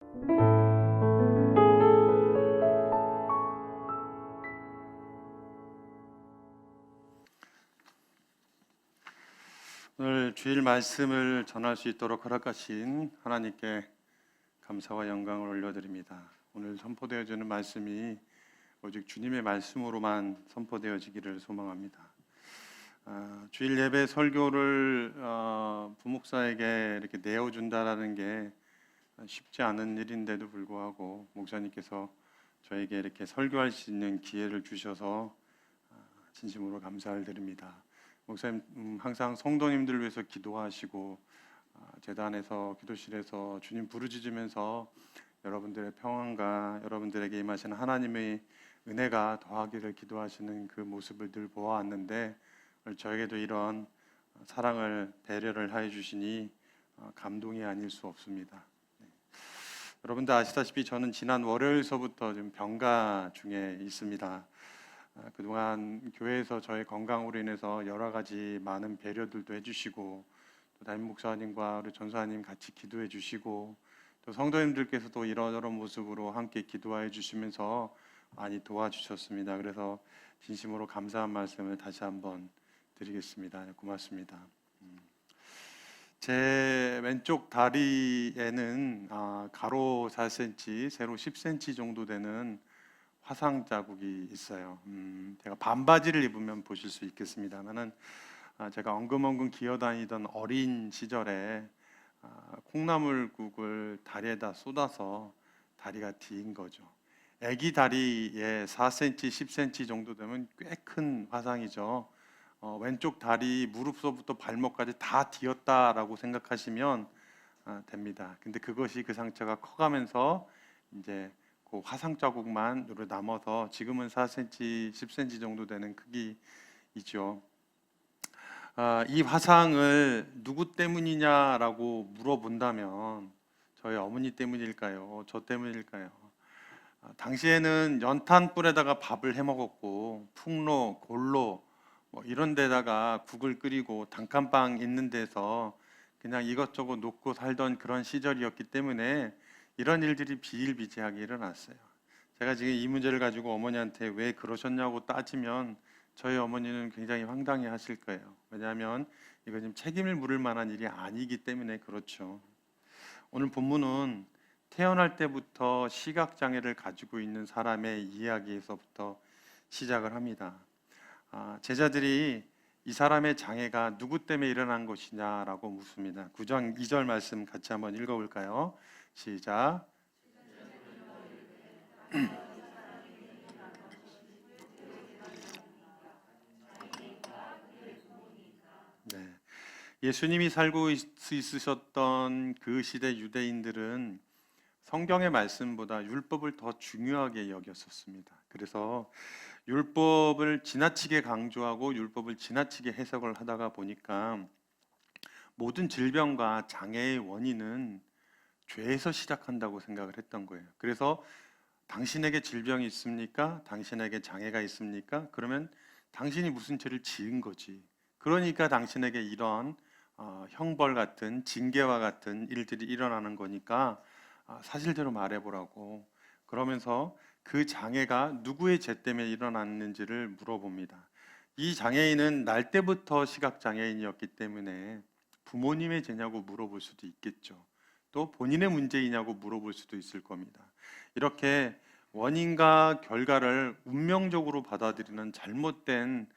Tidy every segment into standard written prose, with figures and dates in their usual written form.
오늘 주일 말씀을 전할 수 있도록 허락하신 하나님께 감사와 영광을 올려드립니다. 오늘 선포되어지는 말씀이 오직 주님의 말씀으로만 선포되어지기를 소망합니다. 주일 예배 설교를 부목사에게 이렇게 내어준다라는 게 쉽지 않은 일인데도 불구하고 목사님께서 저에게 이렇게 설교할 수 있는 기회를 주셔서 진심으로 감사를 드립니다. 목사님 항상 성도님들을 위해서 기도하시고 제단에서 기도실에서 주님 부르짖으면서 여러분들의 평안과 여러분들에게 임하시는 하나님의 은혜가 더하기를 기도하시는 그 모습을 늘 보아왔는데 저에게도 이런 사랑을 배려를 하여 주시니 감동이 아닐 수 없습니다. 여러분들 아시다시피 저는 지난 월요일서부터 좀 병가 중에 있습니다. 그동안 교회에서 저의 건강으로 인해서 여러 가지 많은 배려들도 해주시고 또 담임 목사님과 우리 전사님 같이 기도해 주시고 또 성도님들께서도 이러저런 모습으로 함께 기도해 주시면서 많이 도와주셨습니다. 그래서 진심으로 감사한 말씀을 다시 한번 드리겠습니다. 고맙습니다. 제 왼쪽 다리에는 가로 4cm, 세로 10cm 정도 되는 화상 자국이 있어요. 제가 반바지를 입으면 보실 수 있겠습니다만은 제가 엉금엉금 기어다니던 어린 시절에 콩나물국을 다리에다 쏟아서 다리가 뒤인 거죠. 아기 다리에 4cm, 10cm 정도 되면 꽤 큰 화상이죠. 왼쪽 다리 무릎서부터 발목까지 다 뒤었다라고 생각하시면 됩니다. 근데 그것이 그 상처가 커가면서 이제 그 화상 자국만 남아서 지금은 4cm, 10cm 정도 되는 크기이죠. 이 화상을 누구 때문이냐라고 물어본다면 저희 어머니 때문일까요? 저 때문일까요? 당시에는 연탄불에다가 밥을 해 먹었고 풍로, 골로 뭐 이런 데다가 국을 끓이고 단칸방 있는 데서 그냥 이것저것 놓고 살던 그런 시절이었기 때문에 이런 일들이 비일비재하게 일어났어요. 제가 지금 이 문제를 가지고 어머니한테 왜 그러셨냐고 따지면 저희 어머니는 굉장히 황당해 하실 거예요. 왜냐하면 이거 지금 책임을 물을 만한 일이 아니기 때문에 그렇죠. 오늘 본문은 태어날 때부터 시각장애를 가지고 있는 사람의 이야기에서부터 시작을 합니다. 제자들이 이 사람의 장애가 누구 때문에 일어난 것이냐라고 묻습니다. 9장 2절 말씀 같이 한번 읽어볼까요? 시작. 네. 예수님이 살고 있으셨던 그 시대 유대인들은 성경의 말씀보다 율법을 더 중요하게 여겼었습니다. 그래서 율법을 지나치게 강조하고 율법을 지나치게 해석을 하다가 보니까 모든 질병과 장애의 원인은 죄에서 시작한다고 생각을 했던 거예요. 그래서 당신에게 질병이 있습니까? 당신에게 장애가 있습니까? 그러면 당신이 무슨 죄를 지은 거지. 그러니까 당신에게 이런 형벌 같은 징계와 같은 일들이 일어나는 거니까 사실대로 말해보라고 그러면서 그 장애가 누구의 죄 때문에 일어났는지를 물어봅니다. 이 장애인은 날 때부터 시각장애인이었기 때문에 부모님의 죄냐고 물어볼 수도 있겠죠. 또 본인의 문제이냐고 물어볼 수도 있을 겁니다. 이렇게 원인과 결과를 운명적으로 받아들이는 잘못된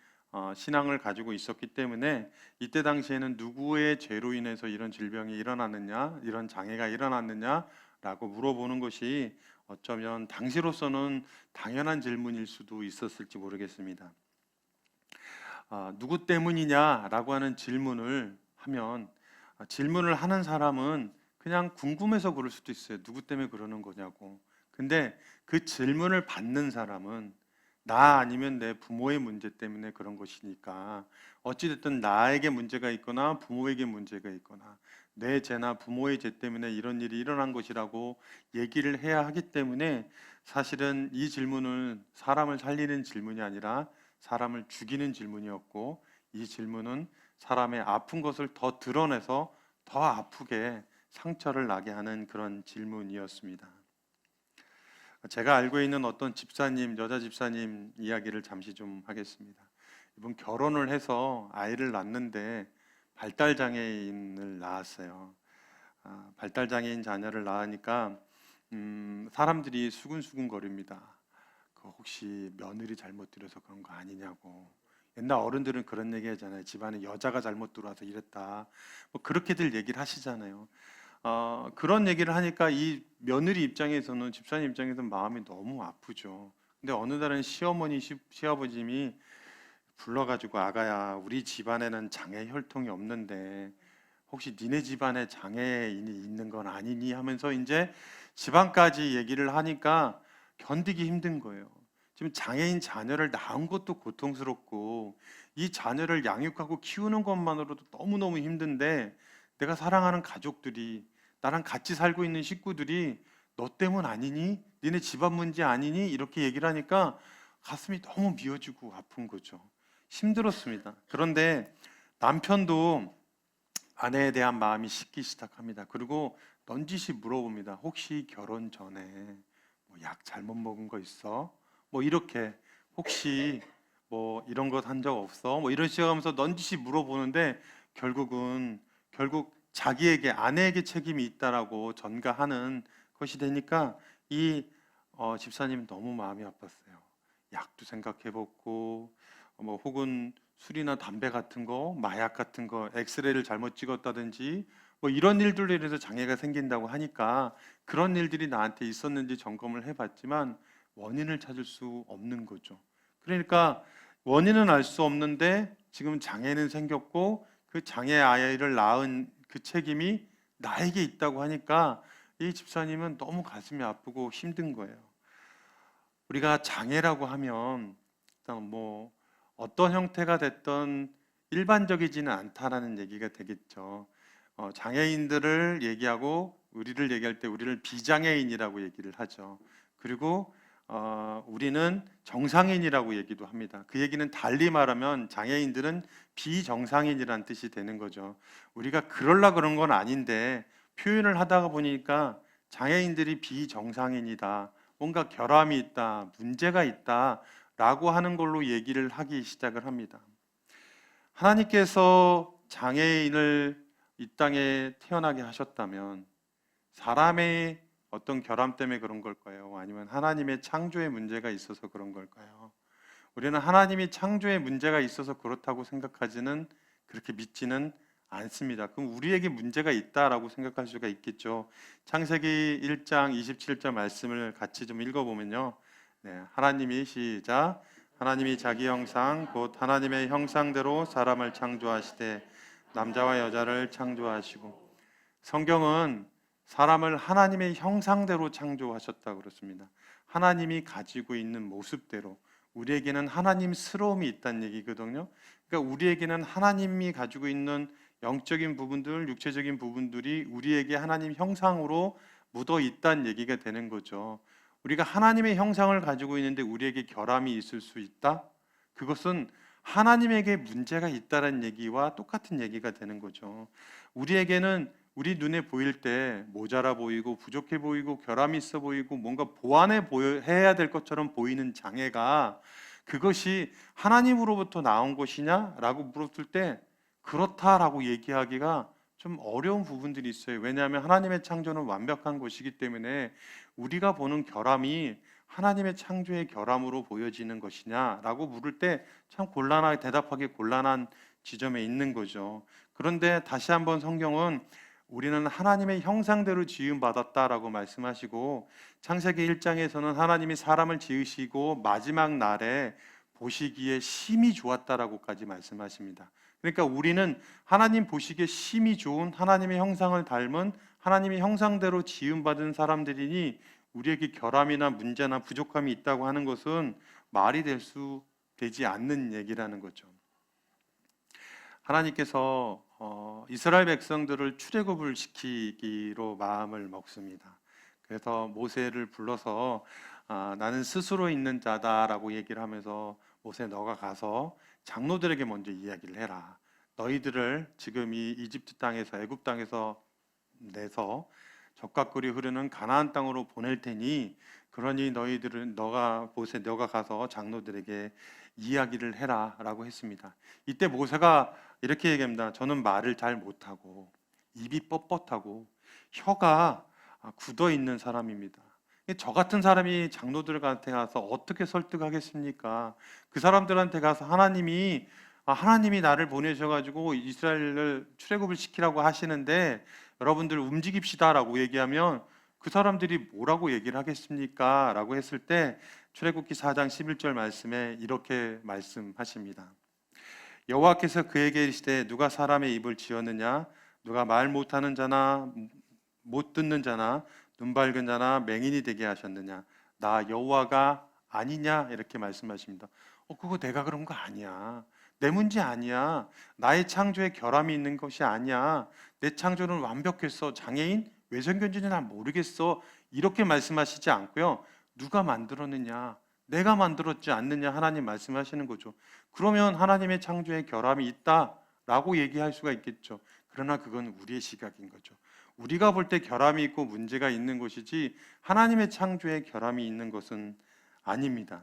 신앙을 가지고 있었기 때문에 이때 당시에는 누구의 죄로 인해서 이런 질병이 일어났느냐, 이런 장애가 일어났느냐라고 물어보는 것이 어쩌면 당시로서는 당연한 질문일 수도 있었을지 모르겠습니다. 누구 때문이냐라고 하는 질문을 하면 질문을 하는 사람은 그냥 궁금해서 그럴 수도 있어요. 누구 때문에 그러는 거냐고. 근데 그 질문을 받는 사람은 나 아니면 내 부모의 문제 때문에 그런 것이니까 어찌됐든 나에게 문제가 있거나 부모에게 문제가 있거나 내 죄나 부모의 죄 때문에 이런 일이 일어난 것이라고 얘기를 해야 하기 때문에 사실은 이 질문은 사람을 살리는 질문이 아니라 사람을 죽이는 질문이었고 이 질문은 사람의 아픈 것을 더 드러내서 더 아프게 상처를 나게 하는 그런 질문이었습니다. 제가 알고 있는 어떤 집사님, 여자 집사님 이야기를 잠시 좀 하겠습니다. 이분 결혼을 해서 아이를 낳는데 발달 장애인을 낳았어요. 발달 장애인 자녀를 낳으니까 사람들이 수근수근 거립니다. 그 혹시 며느리 잘못 들여서 그런 거 아니냐고. 옛날 어른들은 그런 얘기 하잖아요. 집안에 여자가 잘못 들어와서 이랬다. 뭐 그렇게들 얘기를 하시잖아요. 그런 얘기를 하니까 이 며느리 입장에서는, 집사님 입장에서는 마음이 너무 아프죠. 근데 어느 날은 시어머니, 시아버님이 불러가지고, 아가야, 우리 집안에는 장애 혈통이 없는데 혹시 니네 집안에 장애인이 있는 건 아니니 하면서 이제 집안까지 얘기를 하니까 견디기 힘든 거예요. 지금 장애인 자녀를 낳은 것도 고통스럽고 이 자녀를 양육하고 키우는 것만으로도 너무너무 힘든데, 내가 사랑하는 가족들이, 나랑 같이 살고 있는 식구들이 너 때문 아니니? 니네 집안 문제 아니니? 이렇게 얘기를 하니까 가슴이 너무 미어지고 아픈 거죠. 힘들었습니다. 그런데 남편도 아내에 대한 마음이 식기 시작합니다. 그리고 넌지시 물어봅니다. 혹시 결혼 전에 뭐 약 잘못 먹은 거 있어? 뭐 이렇게, 혹시 뭐 이런 것 한 적 없어? 뭐 이런 식으로 하면서 넌지시 물어보는데, 결국 자기에게, 아내에게 책임이 있다라고 전가하는 것이 되니까 이 집사님은 너무 마음이 아팠어요. 약도 생각해봤고, 뭐 혹은 술이나 담배 같은 거, 마약 같은 거, 엑스레이를 잘못 찍었다든지 뭐 이런 일들로 인해서 장애가 생긴다고 하니까 그런 일들이 나한테 있었는지 점검을 해봤지만 원인을 찾을 수 없는 거죠. 그러니까 원인은 알 수 없는데 지금 장애는 생겼고 그 장애 아이를 낳은 그 책임이 나에게 있다고 하니까 이 집사님은 너무 가슴이 아프고 힘든 거예요. 우리가 장애라고 하면 일단 뭐 어떤 형태가 됐던 일반적이지는 않다라는 얘기가 되겠죠. 장애인들을 얘기하고 우리를 얘기할 때 우리를 비장애인이라고 얘기를 하죠. 그리고 우리는 정상인이라고 얘기도 합니다. 그 얘기는 달리 말하면 장애인들은 비정상인이란 뜻이 되는 거죠. 우리가 그럴라 그런 건 아닌데 표현을 하다가 보니까 장애인들이 비정상인이다, 뭔가 결함이 있다, 문제가 있다라고 하는 걸로 얘기를 하기 시작을 합니다. 하나님께서 장애인을 이 땅에 태어나게 하셨다면 사람의 어떤 결함 때문에 그런 걸까요? 아니면 하나님의 창조의 문제가 있어서 그런 걸까요? 우리는 하나님이 창조의 문제가 있어서 그렇다고 생각하지는, 그렇게 믿지는 않습니다. 그럼 우리에게 문제가 있다라고 생각할 수가 있겠죠. 창세기 1장 27절 말씀을 같이 좀 읽어보면요. 네, 하나님이 시작. 하나님이 자기 형상 곧 하나님의 형상대로 사람을 창조하시되 남자와 여자를 창조하시고. 성경은 사람을 하나님의 형상대로 창조하셨다고 그렇습니다. 하나님이 가지고 있는 모습대로. 우리에게는 하나님스러움이 있다는 얘기거든요. 그러니까 우리에게는 하나님이 가지고 있는 영적인 부분들, 육체적인 부분들이 우리에게 하나님 형상으로 묻어 있다는 얘기가 되는 거죠. 우리가 하나님의 형상을 가지고 있는데 우리에게 결함이 있을 수 있다? 그것은 하나님에게 문제가 있다는 얘기와 똑같은 얘기가 되는 거죠. 우리에게는 우리 눈에 보일 때 모자라 보이고 부족해 보이고 결함이 있어 보이고 뭔가 해야 될 것처럼 보이는 장애가, 그것이 하나님으로부터 나온 것이냐라고 물었을 때 그렇다라고 얘기하기가 좀 어려운 부분들이 있어요. 왜냐하면 하나님의 창조는 완벽한 것이기 때문에 우리가 보는 결함이 하나님의 창조의 결함으로 보여지는 것이냐라고 물을 때 참 곤란하게 대답하기 곤란한 지점에 있는 거죠. 그런데 다시 한번 성경은 우리는 하나님의 형상대로 지음 받았다라고 말씀하시고, 창세기 1장에서는 하나님이 사람을 지으시고 마지막 날에 보시기에 심히 좋았다라고까지 말씀하십니다. 그러니까 우리는 하나님 보시기에 심히 좋은 하나님의 형상을 닮은 하나님의 형상대로 지음 받은 사람들이니 우리에게 결함이나 문제나 부족함이 있다고 하는 것은 말이 되지 않는 얘기라는 거죠. 하나님께서 이스라엘 백성들을 출애굽을 시키기로 마음을 먹습니다. 그래서 모세를 불러서 나는 스스로 있는 자다라고 얘기를 하면서, 모세 너가 가서 장로들에게 먼저 이야기를 해라. 너희들을 지금 이 이집트 땅에서, 애굽 땅에서 내서 적과 꿀이 흐르는 가나안 땅으로 보낼 테니 그러니 너희들은 너가 가서 장로들에게 이야기를 해라라고 했습니다. 이때 모세가 이렇게 얘기합니다. 저는 말을 잘 못하고 입이 뻣뻣하고 혀가 굳어 있는 사람입니다. 저 같은 사람이 장로들한테 가서 어떻게 설득하겠습니까? 그 사람들한테 가서 하나님이 나를 보내셔가지고 이스라엘을 출애굽을 시키라고 하시는데 여러분들 움직입시다라고 얘기하면 그 사람들이 뭐라고 얘기를 하겠습니까? 라고 했을 때 출애굽기 4장 11절 말씀에 이렇게 말씀하십니다. 여호와께서 그에게 이르시되 누가 사람의 입을 지었느냐? 누가 말 못하는 자나 못 듣는 자나 눈 밝은 자나 맹인이 되게 하셨느냐? 나 여호와가 아니냐? 이렇게 말씀하십니다. 그거 내가 그런 거 아니야. 내 문제 아니야. 나의 창조에 결함이 있는 것이 아니야. 내 창조는 완벽했어. 장애인? 외성견지는 난 모르겠어. 이렇게 말씀하시지 않고요. 누가 만들었느냐? 내가 만들었지 않느냐? 하나님 말씀하시는 거죠. 그러면 하나님의 창조에 결함이 있다라고 얘기할 수가 있겠죠. 그러나 그건 우리의 시각인 거죠. 우리가 볼 때 결함이 있고 문제가 있는 것이지 하나님의 창조에 결함이 있는 것은 아닙니다.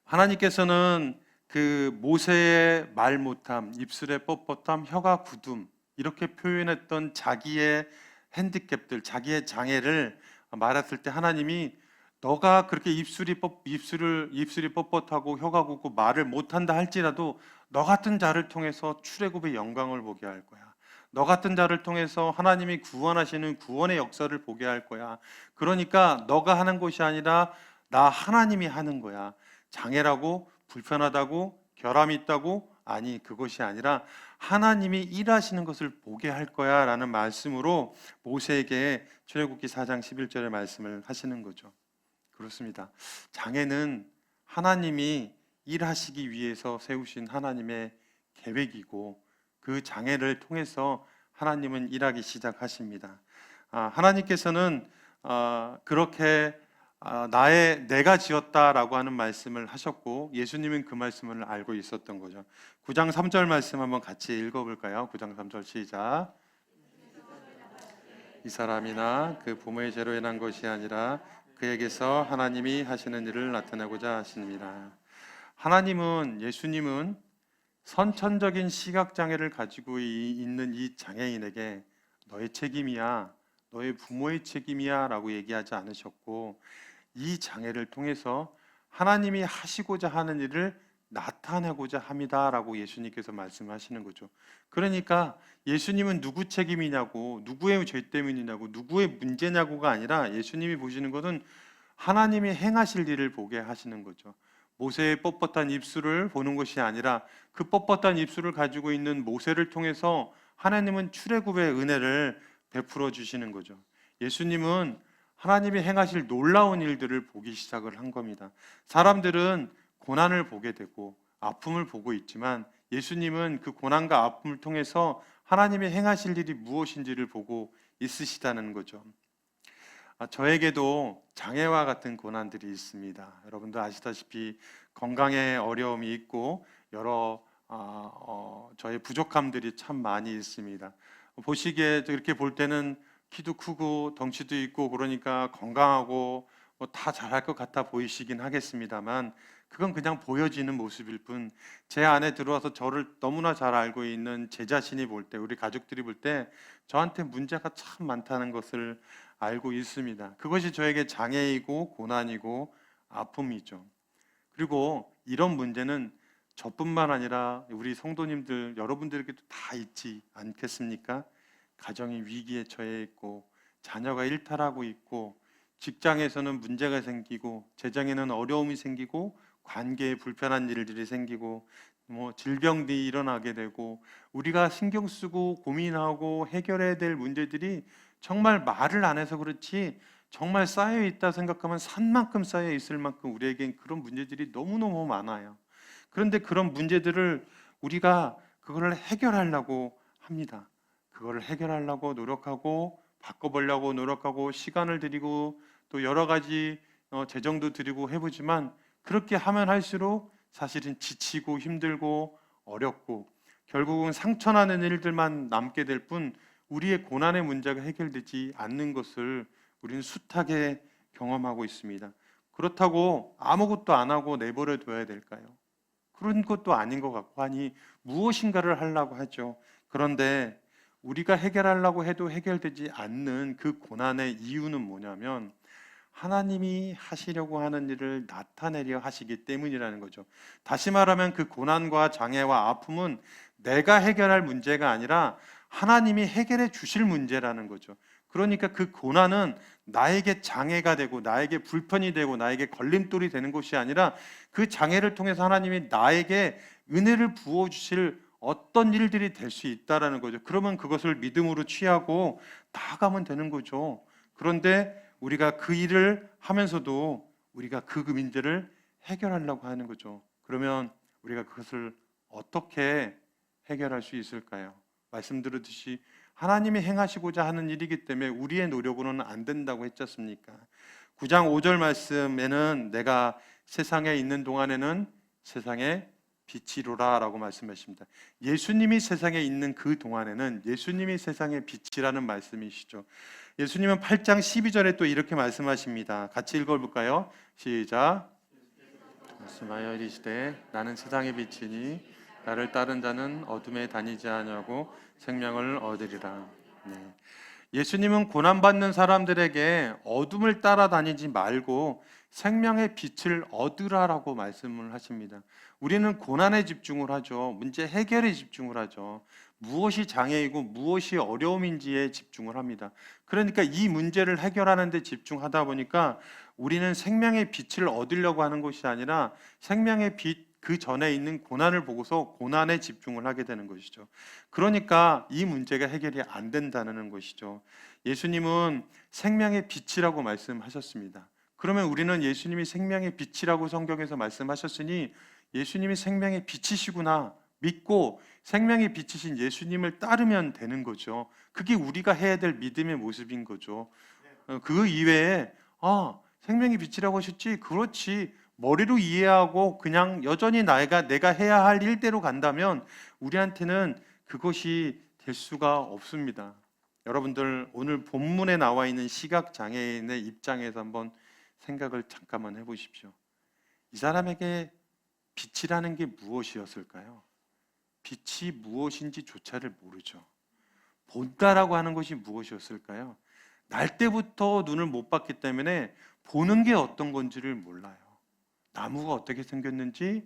하나님께서는 그 모세의 말 못함, 입술의 뻣뻣함, 혀가 굳음 이렇게 표현했던 자기의 핸디캡들, 자기의 장애를 말했을 때 하나님이 너가 그렇게 입술이 뻣뻣하고 혀가 굳고 말을 못한다 할지라도 너 같은 자를 통해서 출애굽의 영광을 보게 할 거야. 너 같은 자를 통해서 하나님이 구원하시는 구원의 역사를 보게 할 거야. 그러니까 너가 하는 것이 아니라 나 하나님이 하는 거야. 장애라고 불편하다고 결함이 있다고 아니 그것이 아니라 하나님이 일하시는 것을 보게 할 거야 라는 말씀으로 모세에게 출애굽기 4장 11절의 말씀을 하시는 거죠. 그렇습니다. 장애는 하나님이 일하시기 위해서 세우신 하나님의 계획이고 그 장애를 통해서 하나님은 일하기 시작하십니다. 하나님께서는 그렇게 내가 지었다라고 하는 말씀을 하셨고 예수님은 그 말씀을 알고 있었던 거죠. 9장 3절 말씀 한번 같이 읽어볼까요? 9장 3절 시작. 이 사람이나 그 부모의 죄로 인한 것이 아니라 그에게서 하나님이 하시는 일을 나타내고자 하십니다. 예수님은 선천적인 시각장애를 가지고 있는 이 장애인에게 너의 책임이야, 너의 부모의 책임이야 라고 얘기하지 않으셨고 이 장애를 통해서 하나님이 하시고자 하는 일을 나타내고자 합니다 라고 예수님께서 말씀하시는 거죠. 그러니까 예수님은 누구 책임이냐고, 누구의 죄 때문이냐고, 누구의 문제냐고가 아니라 예수님이 보시는 것은 하나님이 행하실 일을 보게 하시는 거죠. 모세의 뻣뻣한 입술을 보는 것이 아니라 그 뻣뻣한 입술을 가지고 있는 모세를 통해서 하나님은 출애굽의 은혜를 베풀어 주시는 거죠. 예수님은 하나님이 행하실 놀라운 일들을 보기 시작을 한 겁니다. 사람들은 고난을 보게 되고 아픔을 보고 있지만 예수님은 그 고난과 아픔을 통해서 하나님이 행하실 일이 무엇인지를 보고 있으시다는 거죠. 저에게도 장애와 같은 고난들이 있습니다. 여러분도 아시다시피 건강에 어려움이 있고 여러 저의 부족함들이 참 많이 있습니다. 보시기에 이렇게 볼 때는 키도 크고 덩치도 있고 그러니까 건강하고 다 잘할 것 같아 보이시긴 하겠습니다만 그건 그냥 보여지는 모습일 뿐 제 안에 들어와서 저를 너무나 잘 알고 있는 제 자신이 볼 때 우리 가족들이 볼 때 저한테 문제가 참 많다는 것을 알고 있습니다. 그것이 저에게 장애이고 고난이고 아픔이죠. 그리고 이런 문제는 저뿐만 아니라 우리 성도님들 여러분들에게도 다 있지 않겠습니까? 가정이 위기에 처해 있고 자녀가 일탈하고 있고 직장에서는 문제가 생기고 재정에는 어려움이 생기고 관계에 불편한 일들이 생기고 질병들이 일어나게 되고 우리가 신경 쓰고 고민하고 해결해야 될 문제들이 정말 말을 안 해서 그렇지 정말 쌓여 있다 생각하면 산만큼 쌓여 있을 만큼 우리에겐 그런 문제들이 너무너무 많아요. 그런데 그런 문제들을 우리가 그거를 해결하려고 합니다. 그거를 해결하려고 노력하고 바꿔보려고 노력하고 시간을 들이고 또 여러 가지 재정도 들이고 해보지만 그렇게 하면 할수록 사실은 지치고 힘들고 어렵고 결국은 상처나는 일들만 남게 될 뿐 우리의 고난의 문제가 해결되지 않는 것을 우리는 숱하게 경험하고 있습니다. 그렇다고 아무것도 안 하고 내버려 둬야 될까요? 그런 것도 아닌 것 같고 하니 무엇인가를 하려고 하죠. 그런데 우리가 해결하려고 해도 해결되지 않는 그 고난의 이유는 뭐냐면 하나님이 하시려고 하는 일을 나타내려 하시기 때문이라는 거죠. 다시 말하면 그 고난과 장애와 아픔은 내가 해결할 문제가 아니라 하나님이 해결해 주실 문제라는 거죠. 그러니까 그 고난은 나에게 장애가 되고 나에게 불편이 되고 나에게 걸림돌이 되는 것이 아니라 그 장애를 통해서 하나님이 나에게 은혜를 부어 주실 어떤 일들이 될 수 있다라는 거죠. 그러면 그것을 믿음으로 취하고 나아가면 되는 거죠. 그런데 우리가 그 일을 하면서도 우리가 그 문제를 해결하려고 하는 거죠. 그러면 우리가 그것을 어떻게 해결할 수 있을까요? 말씀드렸듯이 하나님이 행하시고자 하는 일이기 때문에 우리의 노력으로는 안 된다고 했지 않습니까? 9장 5절 말씀에는 내가 세상에 있는 동안에는 세상의 빛이로라 라고 말씀하십니다. 예수님이 세상에 있는 그 동안에는 예수님이 세상의 빛이라는 말씀이시죠. 예수님은 8장 12절에 또 이렇게 말씀하십니다. 같이 읽어볼까요? 시작. 말씀하여 이르시되 나는 세상의 빛이니 나를 따른 자는 어둠에 다니지 아니하고 생명을 얻으리라. 네. 예수님은 고난받는 사람들에게 어둠을 따라다니지 말고 생명의 빛을 얻으라라고 말씀을 하십니다. 우리는 고난에 집중을 하죠. 문제 해결에 집중을 하죠. 무엇이 장애이고 무엇이 어려움인지에 집중을 합니다. 그러니까 이 문제를 해결하는 데 집중하다 보니까 우리는 생명의 빛을 얻으려고 하는 것이 아니라 생명의 빛 그 전에 있는 고난을 보고서 고난에 집중을 하게 되는 것이죠. 그러니까 이 문제가 해결이 안 된다는 것이죠. 예수님은 생명의 빛이라고 말씀하셨습니다. 그러면 우리는 예수님이 생명의 빛이라고 성경에서 말씀하셨으니 예수님이 생명의 빛이시구나 믿고 생명의 빛이신 예수님을 따르면 되는 거죠. 그게 우리가 해야 될 믿음의 모습인 거죠. 그 이외에 생명의 빛이라고 하셨지? 그렇지. 머리로 이해하고 그냥 여전히 내가 해야 할 일대로 간다면 우리한테는 그것이 될 수가 없습니다. 여러분들 오늘 본문에 나와 있는 시각장애인의 입장에서 한번 생각을 잠깐만 해보십시오. 이 사람에게 빛이라는 게 무엇이었을까요? 빛이 무엇인지조차를 모르죠. 본다라고 하는 것이 무엇이었을까요? 날 때부터 눈을 못 봤기 때문에 보는 게 어떤 건지를 몰라요. 나무가 어떻게 생겼는지,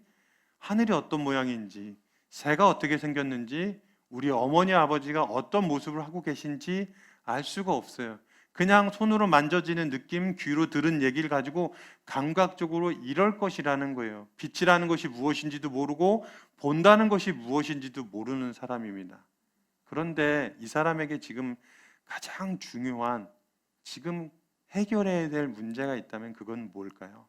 하늘이 어떤 모양인지, 새가 어떻게 생겼는지, 우리 어머니 아버지가 어떤 모습을 하고 계신지 알 수가 없어요. 그냥 손으로 만져지는 느낌, 귀로 들은 얘기를 가지고 감각적으로 이럴 것이라는 거예요. 빛이라는 것이 무엇인지도 모르고 본다는 것이 무엇인지도 모르는 사람입니다. 그런데 이 사람에게 지금 가장 중요한 지금 해결해야 될 문제가 있다면 그건 뭘까요?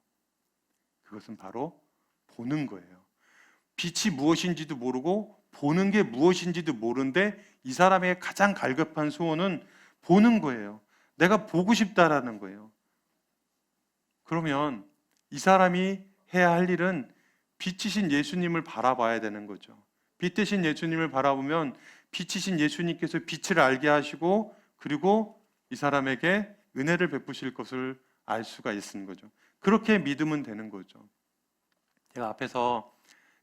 그것은 바로 보는 거예요. 빛이 무엇인지도 모르고 보는 게 무엇인지도 모르는데 이 사람의 가장 갈급한 소원은 보는 거예요. 내가 보고 싶다라는 거예요. 그러면 이 사람이 해야 할 일은 빛이신 예수님을 바라봐야 되는 거죠. 빛이신 예수님을 바라보면 빛이신 예수님께서 빛을 알게 하시고 그리고 이 사람에게 은혜를 베푸실 것을 알 수가 있는 거죠. 그렇게 믿으면 되는 거죠. 제가 앞에서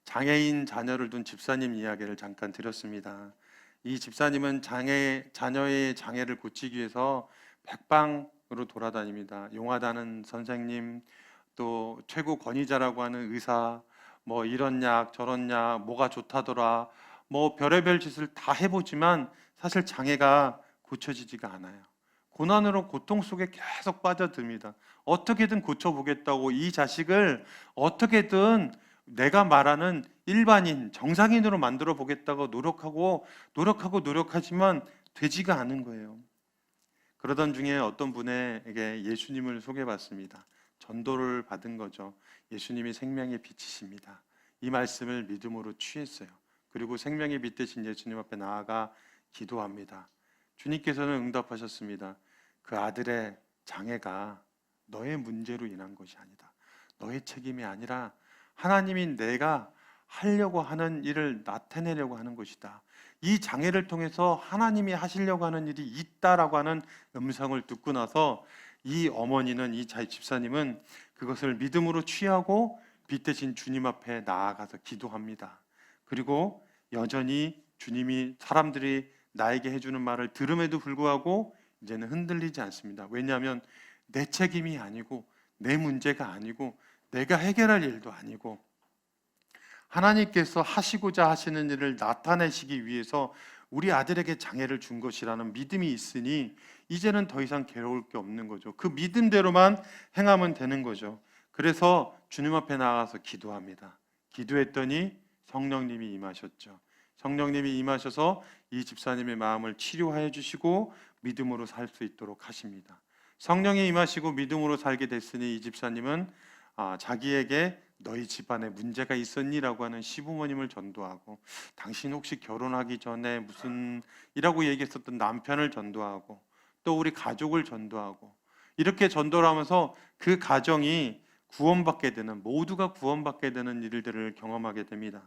장애인 자녀를 둔 집사님 이야기를 잠깐 드렸습니다. 이 집사님은 자녀의 장애를 고치기 위해서 백방으로 돌아다닙니다. 용하다는 선생님, 또 최고 권위자라고 하는 의사, 뭐 이런 약 저런 약 뭐가 좋다더라, 뭐 별의별 짓을 다 해보지만 사실 장애가 고쳐지지가 않아요. 고난으로 고통 속에 계속 빠져듭니다. 어떻게든 고쳐보겠다고 이 자식을 어떻게든 내가 말하는 일반인, 정상인으로 만들어 보겠다고 노력하지만 되지가 않은 거예요. 그러던 중에 어떤 분에게 예수님을 소개받습니다. 전도를 받은 거죠. 예수님이 생명의 빛이십니다. 이 말씀을 믿음으로 취했어요. 그리고 생명의 빛 되신 예수님 앞에 나아가 기도합니다. 주님께서는 응답하셨습니다. 그 아들의 장애가 너의 문제로 인한 것이 아니다. 너의 책임이 아니라 하나님이 내가 하려고 하는 일을 나타내려고 하는 것이다. 이 장애를 통해서 하나님이 하시려고 하는 일이 있다라고 하는 음성을 듣고 나서 이 어머니는, 이 집사님은 그것을 믿음으로 취하고 빛 대신 주님 앞에 나아가서 기도합니다. 그리고 여전히 주님이, 사람들이 나에게 해주는 말을 들음에도 불구하고 이제는 흔들리지 않습니다. 왜냐하면 내 책임이 아니고 내 문제가 아니고 내가 해결할 일도 아니고 하나님께서 하시고자 하시는 일을 나타내시기 위해서 우리 아들에게 장애를 준 것이라는 믿음이 있으니 이제는 더 이상 괴로울 게 없는 거죠. 그 믿음대로만 행하면 되는 거죠. 그래서 주님 앞에 나가서 기도합니다. 기도했더니 성령님이 임하셨죠. 성령님이 임하셔서 이 집사님의 마음을 치료하여 주시고 믿음으로 살 수 있도록 하십니다. 성령이 임하시고 믿음으로 살게 됐으니 이 집사님은 자기에게 너희 집안에 문제가 있었니라고 하는 시부모님을 전도하고, 당신 혹시 결혼하기 전에 무슨 이라고 얘기했었던 남편을 전도하고, 또 우리 가족을 전도하고, 이렇게 전도를 하면서 그 가정이 구원받게 되는, 모두가 구원받게 되는 일들을 경험하게 됩니다.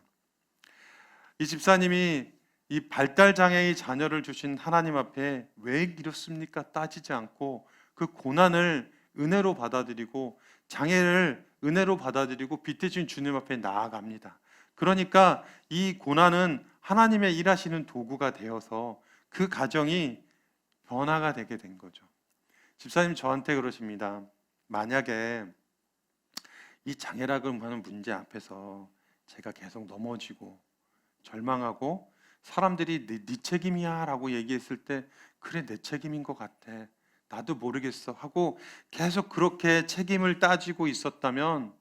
이 집사님이 이 발달 장애의 자녀를 주신 하나님 앞에 왜 이렇습니까? 따지지 않고 그 고난을 은혜로 받아들이고 장애를 은혜로 받아들이고 빛 대신 주님 앞에 나아갑니다. 그러니까 이 고난은 하나님의 일하시는 도구가 되어서 그 가정이 변화가 되게 된 거죠. 집사님 저한테 그러십니다. 만약에 이 장애라고 하는 문제 앞에서 제가 계속 넘어지고 절망하고 사람들이 네 책임이야 라고 얘기했을 때, 그래 내 책임인 것 같아, 나도 모르겠어 하고 계속 그렇게 책임을 따지고 있었다면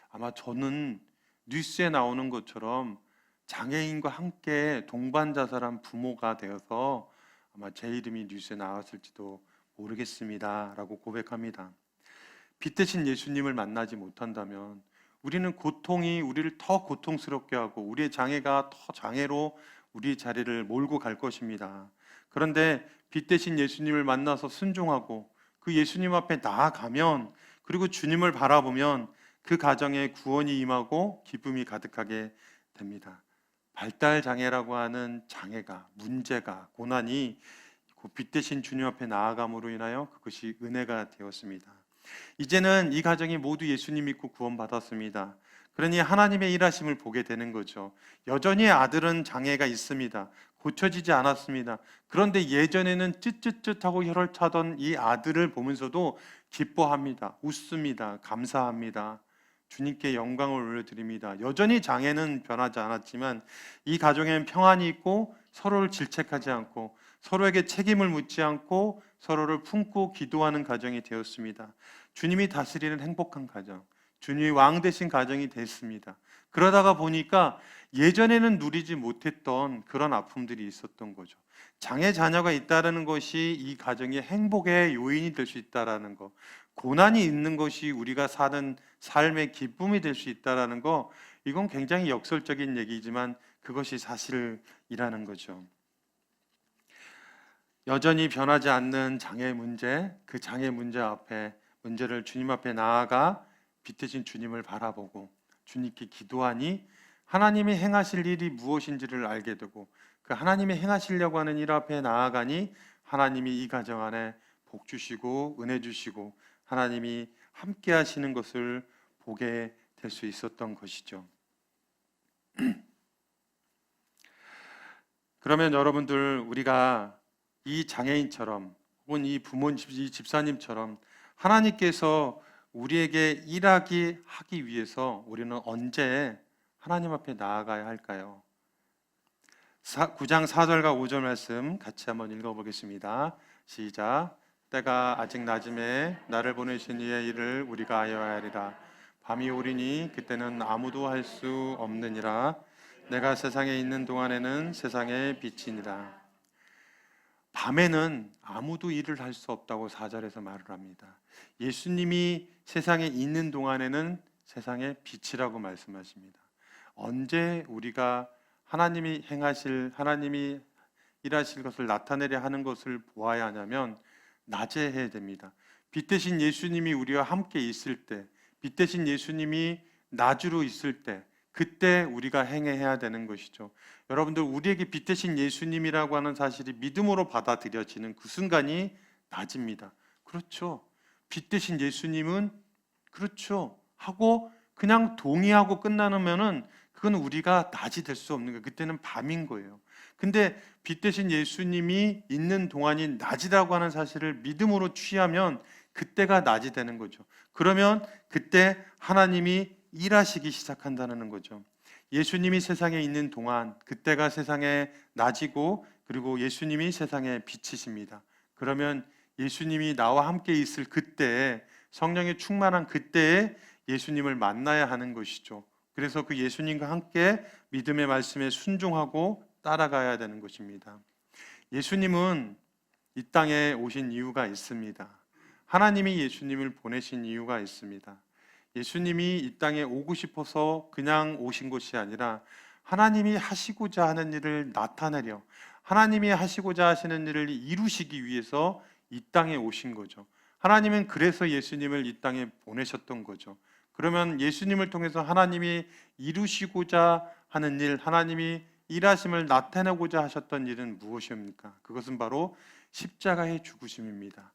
아마 저는 뉴스에 나오는 것처럼 장애인과 함께 동반 자살한 부모가 되어서 아마 제 이름이 뉴스에 나왔을지도 모르겠습니다 라고 고백합니다. 빛 대신 예수님을 만나지 못한다면 우리는 고통이 우리를 더 고통스럽게 하고 우리의 장애가 더 장애로 우리 자리를 몰고 갈 것입니다. 그런데 빛 대신 예수님을 만나서 순종하고 그 예수님 앞에 나아가면, 그리고 주님을 바라보면 그 가정에 구원이 임하고 기쁨이 가득하게 됩니다. 발달 장애라고 하는 장애가, 문제가, 고난이 빛 대신 주님 앞에 나아감으로 인하여 그것이 은혜가 되었습니다. 이제는 이 가정이 모두 예수님 믿고 구원받았습니다. 그러니 하나님의 일하심을 보게 되는 거죠. 여전히 아들은 장애가 있습니다. 고쳐지지 않았습니다. 그런데 예전에는 쯧쯧쯧하고 혀를 차던 이 아들을 보면서도 기뻐합니다. 웃습니다. 감사합니다. 주님께 영광을 올려드립니다. 여전히 장애는 변하지 않았지만 이 가정에는 평안이 있고 서로를 질책하지 않고 서로에게 책임을 묻지 않고 서로를 품고 기도하는 가정이 되었습니다. 주님이 다스리는 행복한 가정, 주님이 왕 되신 가정이 됐습니다. 그러다가 보니까 예전에는 누리지 못했던 그런 아픔들이 있었던 거죠. 장애 자녀가 있다는 것이 이 가정의 행복의 요인이 될 수 있다는 거, 고난이 있는 것이 우리가 사는 삶의 기쁨이 될 수 있다는 거, 이건 굉장히 역설적인 얘기지만 그것이 사실이라는 거죠. 여전히 변하지 않는 장애 문제, 그 장애 문제 앞에, 문제를 주님 앞에 나아가 빛대신 주님을 바라보고 주님께 기도하니 하나님이 행하실 일이 무엇인지를 알게 되고, 그 하나님이 행하시려고 하는 일 앞에 나아가니 하나님이 이 가정 안에 복 주시고 은혜 주시고 하나님이 함께 하시는 것을 보게 될 수 있었던 것이죠. 그러면 여러분들, 우리가 이 장애인처럼 혹은 이 부모님, 이 집사님처럼 하나님께서 우리에게 하기 위해서 우리는 언제 하나님 앞에 나아가야 할까요? 9장 4절과 5절 말씀 같이 한번 읽어보겠습니다. 시작. 때가 아직 낮음에 나를 보내신 이의 일을 우리가 하여야 하리라. 밤이 오리니 그때는 아무도 할 수 없느니라. 내가 세상에 있는 동안에는 세상의 빛이니라. 밤에는 아무도 일을 할 수 없다고 4절에서 말을 합니다. 예수님이 세상에 있는 동안에는 세상의 빛이라고 말씀하십니다. 언제 우리가 하나님이 일하실 것을 나타내려 하는 것을 보아야 하냐면 낮에 해야 됩니다. 빛 대신 예수님이 우리와 함께 있을 때, 빛 대신 예수님이 나주로 있을 때, 그때 우리가 행해야 되는 것이죠. 여러분들, 우리에게 빛 대신 예수님이라고 하는 사실이 믿음으로 받아들여지는 그 순간이 낮입니다. 그렇죠. 빛 대신 예수님은 그렇죠 하고 그냥 동의하고 끝나면은 그건 우리가 낮이 될 수 없는 거예요. 그때는 밤인 거예요. 근데 빛 대신 예수님이 있는 동안이 낮이라고 하는 사실을 믿음으로 취하면 그때가 낮이 되는 거죠. 그러면 그때 하나님이 일하시기 시작한다는 거죠. 예수님이 세상에 있는 동안 그때가 세상의 낮이고, 그리고 예수님이 세상의 빛이십니다. 그러면 예수님이 나와 함께 있을 그때에, 성령의 충만한 그때에 예수님을 만나야 하는 것이죠. 그래서 그 예수님과 함께 믿음의 말씀에 순종하고 따라가야 되는 것입니다. 예수님은 이 땅에 오신 이유가 있습니다. 하나님이 예수님을 보내신 이유가 있습니다. 예수님이 이 땅에 오고 싶어서 그냥 오신 것이 아니라 하나님이 하시고자 하는 일을 나타내려, 하나님이 하시고자 하시는 일을 이루시기 위해서 이 땅에 오신 거죠. 하나님은 그래서 예수님을 이 땅에 보내셨던 거죠. 그러면 예수님을 통해서 하나님이 이루시고자 하는 일, 하나님이 일하심을 나타내고자 하셨던 일은 무엇입니까? 그것은 바로 십자가의 죽으심입니다.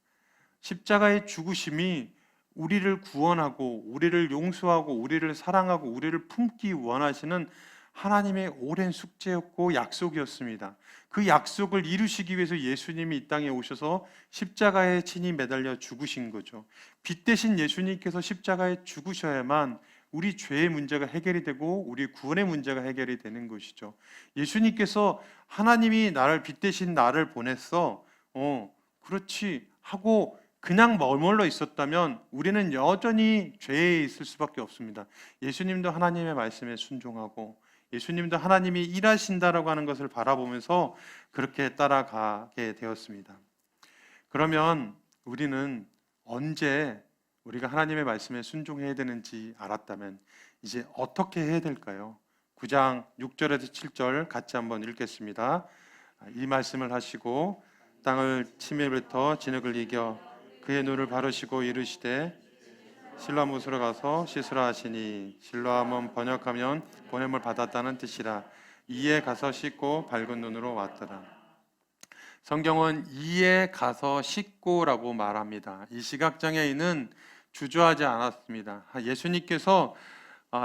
십자가의 죽으심이 우리를 구원하고 우리를 용서하고 우리를 사랑하고 우리를 품기 원하시는 하나님의 오랜 숙제였고 약속이었습니다. 그 약속을 이루시기 위해서 예수님이 이 땅에 오셔서 십자가에 친히 매달려 죽으신 거죠. 빛 대신 예수님께서 십자가에 죽으셔야만 우리 죄의 문제가 해결이 되고 우리 구원의 문제가 해결이 되는 것이죠. 예수님께서 하나님이 나를 빛 대신 나를 보냈어. 그렇지 하고 그냥 머물러 있었다면 우리는 여전히 죄에 있을 수밖에 없습니다. 예수님도 하나님의 말씀에 순종하고 예수님도 하나님이 일하신다라고 하는 것을 바라보면서 그렇게 따라가게 되었습니다. 그러면 우리는 언제 우리가 하나님의 말씀에 순종해야 되는지 알았다면 이제 어떻게 해야 될까요? 9장 6절에서 7절 같이 한번 읽겠습니다. 이 말씀을 하시고 땅을 침에부터 진흙을 이겨 그의 눈을 바르시고 이르시되 실로암 못으로 가서 씻으라 하시니, 실로암은 번역하면 보냄을 받았다는 뜻이라. 이에 가서 씻고 밝은 눈으로 왔더라. 성경은 이에 가서 씻고라고 말합니다. 이 시각장애인은 주저하지 않았습니다. 예수님께서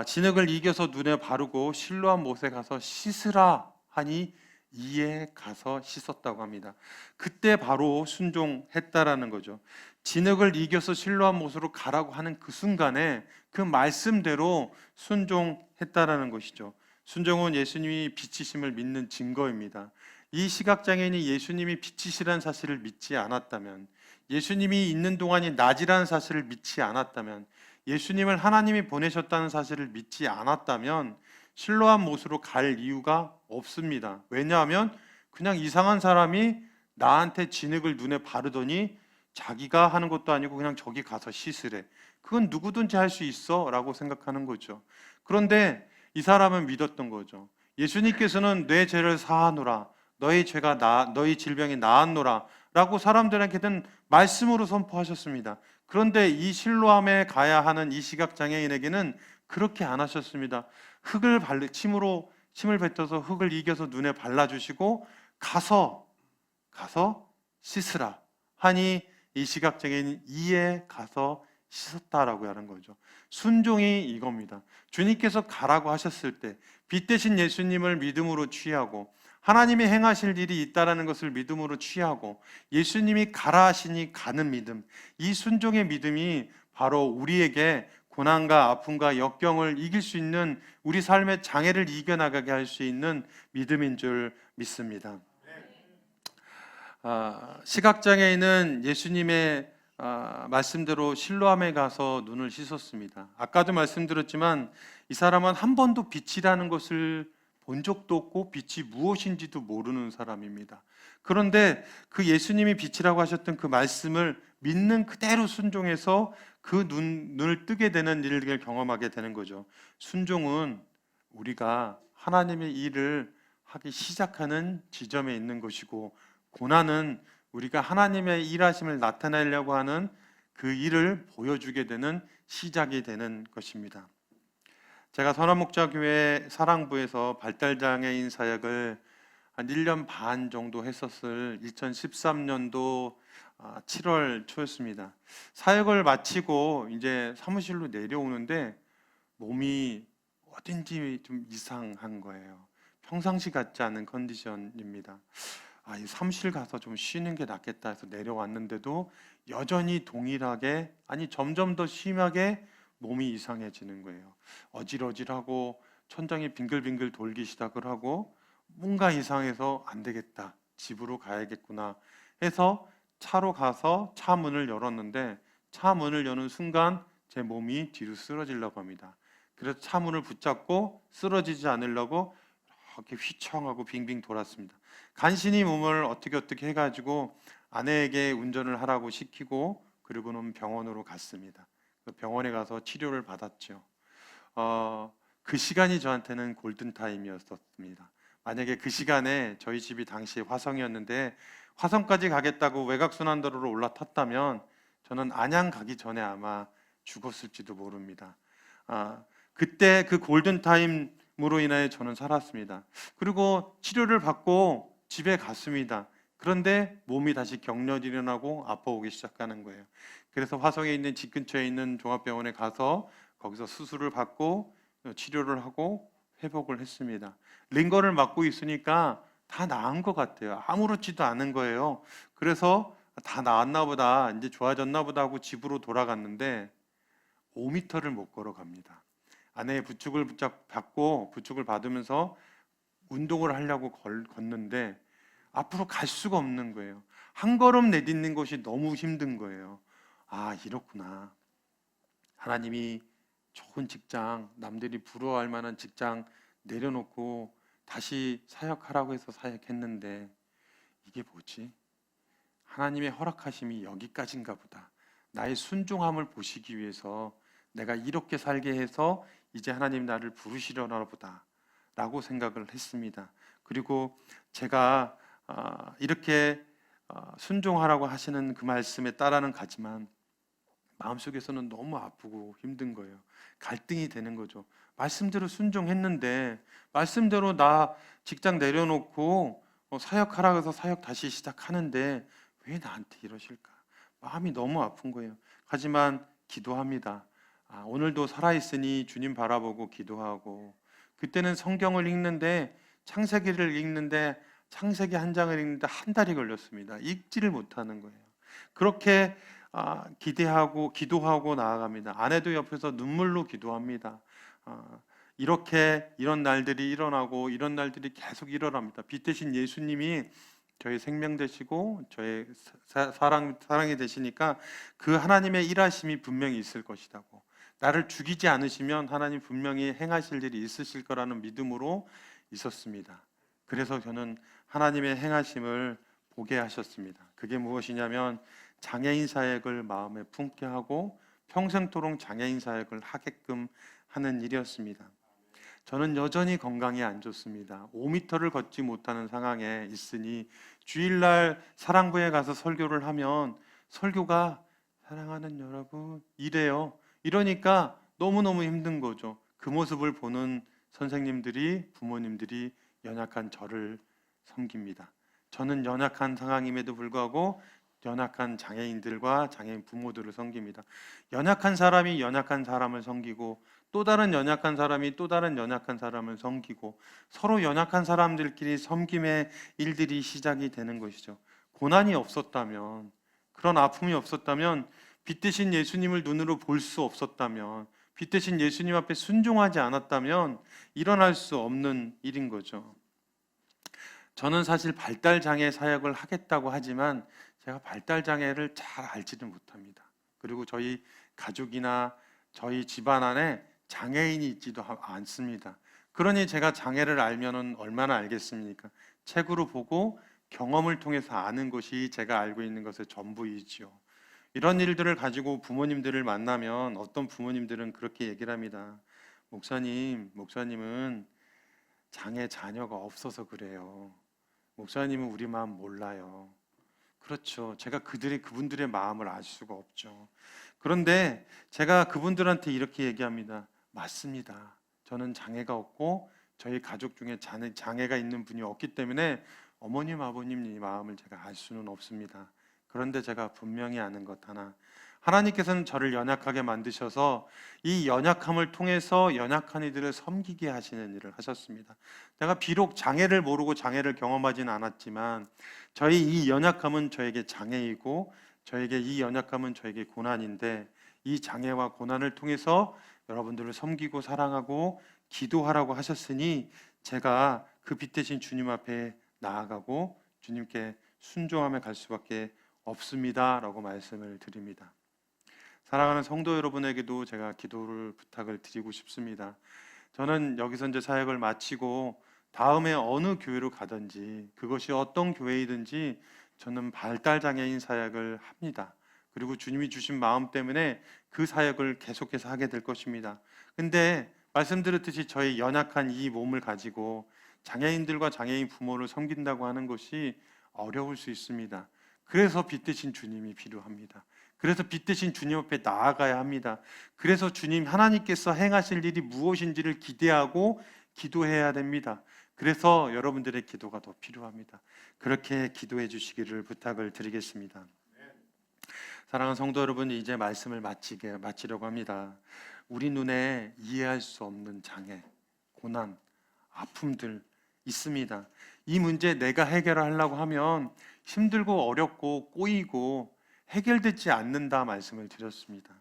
진흙을 이겨서 눈에 바르고 실로암 못에 가서 씻으라 하니 이에 가서 씻었다고 합니다. 그때 바로 순종했다라는 거죠. 진흙을 이겨서 실로암 못으로 가라고 하는 그 순간에 그 말씀대로 순종했다라는 것이죠. 순종은 예수님이 빛이심을 믿는 증거입니다. 이 시각장애인이 예수님이 빛이시라는 사실을 믿지 않았다면, 예수님이 있는 동안이 낮이라는 사실을 믿지 않았다면, 예수님을 하나님이 보내셨다는 사실을 믿지 않았다면 실로암 못으로 갈 이유가 없습니다. 왜냐하면 그냥 이상한 사람이 나한테 진흙을 눈에 바르더니 자기가 하는 것도 아니고 그냥 저기 가서 씻으래. 그건 누구든지 할 수 있어 라고 생각하는 거죠. 그런데 이 사람은 믿었던 거죠. 예수님께서는 내 죄를 사하노라, 너희 죄가 너희 질병이 나았노라 라고 사람들에게는 말씀으로 선포하셨습니다. 그런데 이 실로암에 가야 하는 이 시각장애인에게는 그렇게 안 하셨습니다. 침을 뱉어서 흙을 이겨서 눈에 발라주시고 가서 씻으라 하니 이 시각장애인이 이에 가서 씻었다라고 하는 거죠. 순종이 이겁니다. 주님께서 가라고 하셨을 때 빛 대신 예수님을 믿음으로 취하고 하나님이 행하실 일이 있다라는 것을 믿음으로 취하고 예수님이 가라 하시니 가는 믿음, 이 순종의 믿음이 바로 우리에게 고난과 아픔과 역경을 이길 수 있는, 우리 삶의 장애를 이겨나가게 할 수 있는 믿음인 줄 믿습니다. 시각장애인은 예수님의 말씀대로 실로암에 가서 눈을 씻었습니다. 아까도 말씀드렸지만 이 사람은 한 번도 빛이라는 것을 본 적도 없고 빛이 무엇인지도 모르는 사람입니다. 그런데 그 예수님이 빛이라고 하셨던 그 말씀을 믿는 그대로 순종해서 그 눈을 뜨게 되는 일을 경험하게 되는 거죠. 순종은 우리가 하나님의 일을 하기 시작하는 지점에 있는 것이고, 고난은 우리가 하나님의 일하심을 나타내려고 하는 그 일을 보여주게 되는 시작이 되는 것입니다. 제가 선한목자교회 사랑부에서 발달장애인 사역을 한 1년 반 정도 했었을 2013년도 7월 초였습니다. 사역을 마치고 이제 사무실로 내려오는데 몸이 어딘지 좀 이상한 거예요. 평상시 같지 않은 컨디션입니다. 이 사무실 가서 좀 쉬는 게 낫겠다 해서 내려왔는데도 여전히 동일하게, 아니 점점 더 심하게 몸이 이상해지는 거예요. 어질어질하고 천장이 빙글빙글 돌기 시작을 하고 뭔가 이상해서 안 되겠다, 집으로 가야겠구나 해서 차로 가서 차 문을 열었는데 차 문을 여는 순간 제 몸이 뒤로 쓰러지려고 합니다. 그래서 차 문을 붙잡고 쓰러지지 않으려고 이렇게 휘청하고 빙빙 돌았습니다. 간신히 몸을 어떻게 해가지고 아내에게 운전을 하라고 시키고 그리고는 병원으로 갔습니다. 병원에 가서 치료를 받았죠. 그 시간이 저한테는 골든타임이었습니다. 만약에 그 시간에 저희 집이 당시 화성이었는데 화성까지 가겠다고 외곽순환도로를 올라탔다면 저는 안양 가기 전에 아마 죽었을지도 모릅니다. 그때 그 골든타임으로 인해 저는 살았습니다. 그리고 치료를 받고 집에 갔습니다. 그런데 몸이 다시 격렬히 일어나고 아파오기 시작하는 거예요. 그래서 화성에 있는 집 근처에 있는 종합병원에 가서 거기서 수술을 받고 치료를 하고 회복을 했습니다. 링거를 맞고 있으니까 다 나은 것 같아요. 아무렇지도 않은 거예요. 그래서 다 나았나 보다, 이제 좋아졌나 보다 하고 집으로 돌아갔는데 5m를 못 걸어갑니다. 아내의 부축을 받고 부축을 받으면서 운동을 하려고 걷는데 앞으로 갈 수가 없는 거예요. 한 걸음 내딛는 것이 너무 힘든 거예요. 이렇구나. 하나님이 좋은 직장, 남들이 부러워할 만한 직장 내려놓고 다시 사역하라고 해서 사역했는데 이게 뭐지? 하나님의 허락하심이 여기까지인가 보다. 나의 순종함을 보시기 위해서 내가 이렇게 살게 해서 이제 하나님 나를 부르시려나 보다 라고 생각을 했습니다. 그리고 제가 이렇게 순종하라고 하시는 그 말씀에 따라는 가지만 마음속에서는 너무 아프고 힘든 거예요. 갈등이 되는 거죠. 말씀대로 순종했는데 말씀대로 나 직장 내려놓고 사역하라고 해서 사역 다시 시작하는데 왜 나한테 이러실까? 마음이 너무 아픈 거예요. 하지만 기도합니다. 오늘도 살아있으니 주님 바라보고 기도하고, 그때는 성경을 읽는데 창세기를 읽는데 창세기 한 장을 읽는데 한 달이 걸렸습니다. 읽지를 못하는 거예요. 그렇게 기대하고 기도하고 나아갑니다. 아내도 옆에서 눈물로 기도합니다. 이렇게 이런 날들이 일어나고 이런 날들이 계속 일어납니다. 빛 대신 예수님이 저의 생명 되시고 저의 사랑이 되시니까 그 하나님의 일하심이 분명히 있을 것이라고, 나를 죽이지 않으시면 하나님 분명히 행하실 일이 있으실 거라는 믿음으로 있었습니다. 그래서 저는 하나님의 행하심을 보게 하셨습니다. 그게 무엇이냐면 장애인 사역을 마음에 품게 하고 평생토록 장애인 사역을 하게끔 하는 일이었습니다. 저는 여전히 건강이 안 좋습니다. 5m를 걷지 못하는 상황에 있으니 주일날 사랑부에 가서 설교를 하면 설교가 사랑하는 여러분 이래요. 이러니까 너무너무 힘든 거죠. 그 모습을 보는 선생님들이, 부모님들이 연약한 저를 섬깁니다. 저는 연약한 상황임에도 불구하고 연약한 장애인들과 장애인 부모들을 섬깁니다. 연약한 사람이 연약한 사람을 섬기고 또 다른 연약한 사람이 또 다른 연약한 사람을 섬기고 서로 연약한 사람들끼리 섬김의 일들이 시작이 되는 것이죠. 고난이 없었다면, 그런 아픔이 없었다면, 빛 대신 예수님을 눈으로 볼 수 없었다면, 빛 대신 예수님 앞에 순종하지 않았다면 일어날 수 없는 일인 거죠. 저는 사실 발달장애 사역을 하겠다고 하지만 제가 발달장애를 잘 알지는 못합니다. 그리고 저희 가족이나 저희 집안 안에 장애인이 있지도 않습니다. 그러니 제가 장애를 알면은 얼마나 알겠습니까? 책으로 보고 경험을 통해서 아는 것이 제가 알고 있는 것의 전부이지요. 이런 일들을 가지고 부모님들을 만나면 어떤 부모님들은 그렇게 얘기를 합니다. 목사님은 장애 자녀가 없어서 그래요. 목사님은 우리 마음 몰라요. 그렇죠. 제가 그분들의 마음을 알 수가 없죠. 그런데 제가 그분들한테 이렇게 얘기합니다. 맞습니다. 저는 장애가 없고 저희 가족 중에 장애가 있는 분이 없기 때문에 어머님, 아버님 이 마음을 제가 알 수는 없습니다. 그런데 제가 분명히 아는 것 하나, 하나님께서는 저를 연약하게 만드셔서 이 연약함을 통해서 연약한 이들을 섬기게 하시는 일을 하셨습니다. 내가 비록 장애를 모르고 장애를 경험하지는 않았지만 저희 이 연약함은 저에게 장애이고 저에게 이 연약함은 저에게 고난인데, 이 장애와 고난을 통해서 여러분들을 섬기고 사랑하고 기도하라고 하셨으니 제가 그 빛 대신 주님 앞에 나아가고 주님께 순종하며 갈 수밖에 없습니다 라고 말씀을 드립니다. 사랑하는 성도 여러분에게도 제가 기도를 부탁을 드리고 싶습니다. 저는 여기서 이제 사역을 마치고 다음에 어느 교회로 가든지 그것이 어떤 교회이든지 저는 발달장애인 사역을 합니다. 그리고 주님이 주신 마음 때문에 그 사역을 계속해서 하게 될 것입니다. 근데 말씀드렸듯이 저희 연약한 이 몸을 가지고 장애인들과 장애인 부모를 섬긴다고 하는 것이 어려울 수 있습니다. 그래서 빛 대신 주님이 필요합니다. 그래서 빛 대신 주님 앞에 나아가야 합니다. 그래서 주님 하나님께서 행하실 일이 무엇인지를 기대하고 기도해야 됩니다. 그래서 여러분들의 기도가 더 필요합니다. 그렇게 기도해 주시기를 부탁을 드리겠습니다. 사랑하는 성도 여러분, 이제 말씀을 마치려고 합니다. 우리 눈에 이해할 수 없는 장애, 고난, 아픔들 있습니다. 이 문제 내가 해결하려고 하면 힘들고 어렵고 꼬이고 해결되지 않는다 말씀을 드렸습니다.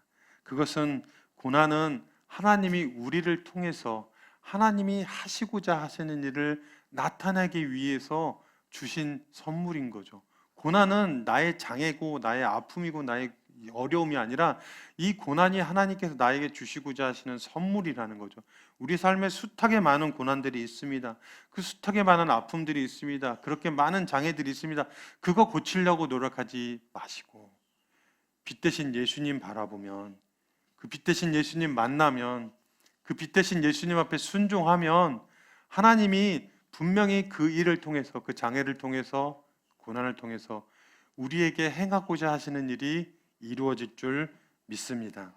그것은, 고난은 하나님이 우리를 통해서 하나님이 하시고자 하시는 일을 나타내기 위해서 주신 선물인 거죠. 고난은 나의 장애고 나의 아픔이고 나의 어려움이 아니라 이 고난이 하나님께서 나에게 주시고자 하시는 선물이라는 거죠. 우리 삶에 숱하게 많은 고난들이 있습니다. 그 숱하게 많은 아픔들이 있습니다. 그렇게 많은 장애들이 있습니다. 그거 고치려고 노력하지 마시고 빛 대신 예수님 바라보면, 그 빛 대신 예수님 만나면, 그 빛 대신 예수님 앞에 순종하면 하나님이 분명히 그 일을 통해서, 그 장애를 통해서, 고난을 통해서 우리에게 행하고자 하시는 일이 이루어질 줄 믿습니다.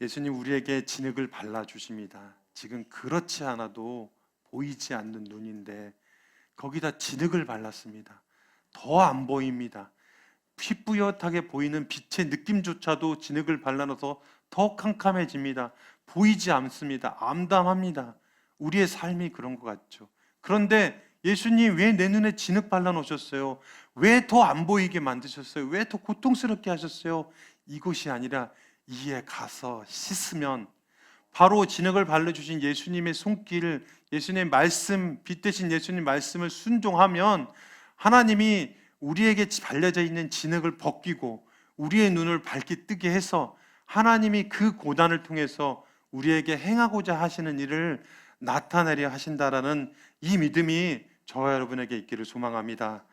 예수님 우리에게 진흙을 발라주십니다. 지금 그렇지 않아도 보이지 않는 눈인데 거기다 진흙을 발랐습니다. 더 안 보입니다. 핏뿌옇하게 보이는 빛의 느낌조차도 진흙을 발라놔서 더 캄캄해집니다. 보이지 않습니다. 암담합니다. 우리의 삶이 그런 것 같죠. 그런데 예수님 왜 내 눈에 진흙 발라놓으셨어요? 왜 더 안 보이게 만드셨어요? 왜 더 고통스럽게 하셨어요? 이것이 아니라 이에 가서 씻으면, 바로 진흙을 발라주신 예수님의 손길, 예수님의 말씀, 빛 대신 예수님 말씀을 순종하면 하나님이 우리에게 발려져 있는 진흙을 벗기고 우리의 눈을 밝게 뜨게 해서 하나님이 그 고난을 통해서 우리에게 행하고자 하시는 일을 나타내려 하신다라는 이 믿음이 저와 여러분에게 있기를 소망합니다.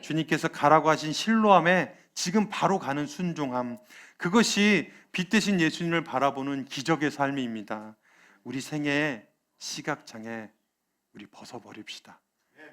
주님께서 가라고 하신 실로암에 지금 바로 가는 순종함, 그것이 빛 대신 예수님을 바라보는 기적의 삶입니다. 우리 생애의 시각장애 우리 벗어버립시다.